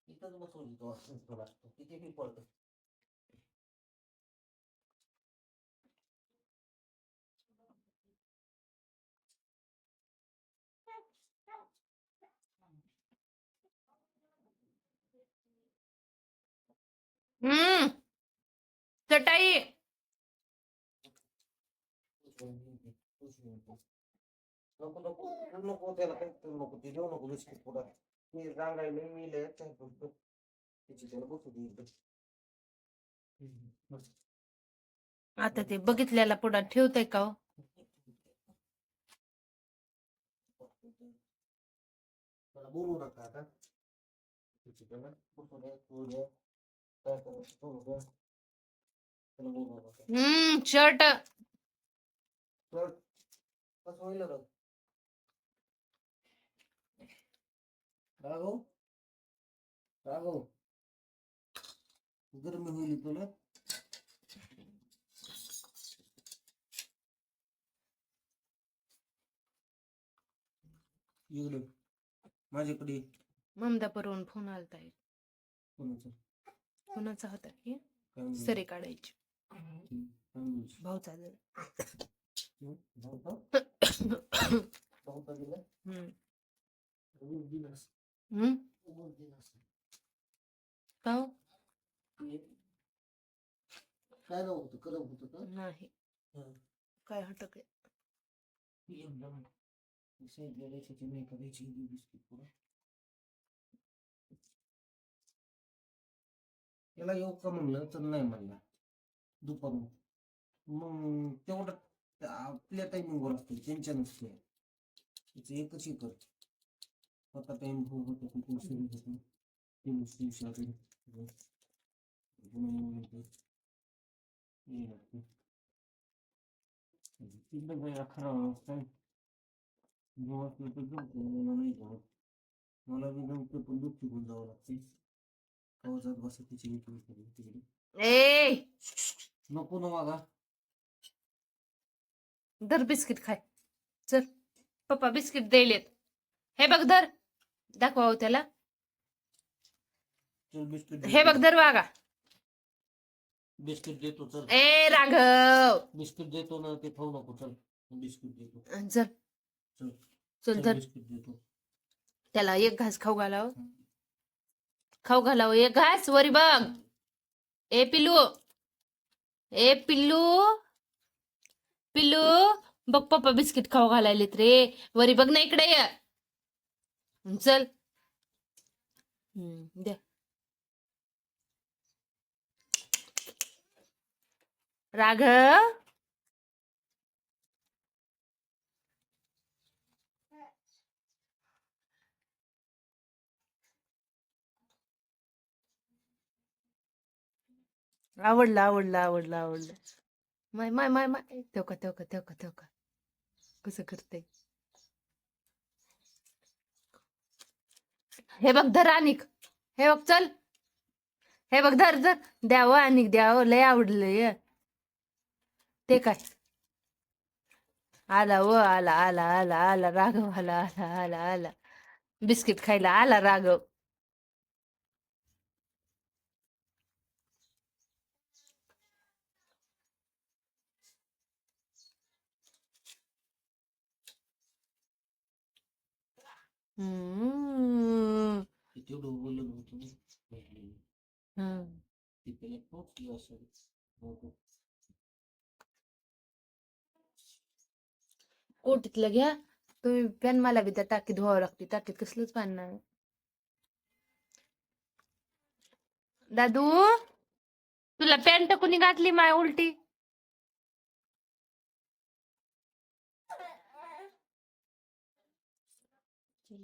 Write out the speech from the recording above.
इथंच बसवली तो तुला किती बी पडत. चटाई नको नको नको त्याला काही नको ते देऊ नको बिस्किट पुढं मी रांगायला मिळले त्याची त्याला बसू दे इथं. आता ते बघितल्याला पुढे ठेवतय का हो? मला बोलू नका आता त्याची त्याला बसू द्या बोलू द्या काय करायचं बोलू द्या त्याला बोलू नका. शर्ट तर कसं होईल रे राघव राघव गरमी होईल तुला. इकडे माझ्याकडे ममदापूरहून फोन आलता एक. कोणाचं कोणाचा होता की काय म्हणलं? सरे काढायची काय म्हणलं? भाऊचा जर भाऊचा भाऊचा दिला रोज दिला असं. रोज दिला असं. का हो? काय नाव होतं करम होतं का नाही काय हटक रेषेची नाही करायची बिस्किट पुढं याला येऊ का म्हणलं तर नाही म्हणला दुपारून मग तेवढं आपल्या टायमिंगवर असते त्यांच्या नसते त्याचं एकच एक स्वतः टाइम होत मला बी जमतं पण दुःख घेऊन जावं लागते कवचात बसत तिची तिकडे ए नको ना मागा धर बिस्किट खाय चल पप्पा बिस्किट द्यायलेत हे बघ धर दाखवा त्याला चल बिस्किट हे बघ धर वागा बिस्किट देतो चल ए राघव बिस्किट देतो ना ते खाऊ नको चल बिस्किट देतो चल चल चल धर बिस्किट देतो त्याला एक घास खाऊ घालाव खाऊ घालाव एक घास वरी बघ ए पिल्लू ए पिल्लू पिल्लू बघ पप्पा बिस्किट खाऊ घालायलेत रे वरी बघ ना इकडे ये चल द्या राघव आवडलं आवडलं आवडलं आवडलं माय माय माय माय तेवका तेवका तेवका तेवका कसं करते हे बघ धर अनिक हे बघ चल हे बघ धर धर द्यावं अनिक द्यावं लय आवडलंय ते काय आला व आला आला आला आला राघव आला आला आला आला बिस्किट खायला आला राघव तेवढं बोललं नव्हतं तिकडे पोचली असेल कोटीतलं घ्या तुम्ही पॅन मला बी त्या टाकीत धुवावं लागते टाकीत कसलंच पाणी नाही दादू तुला पॅन्ट कोणी घातली माय उलटी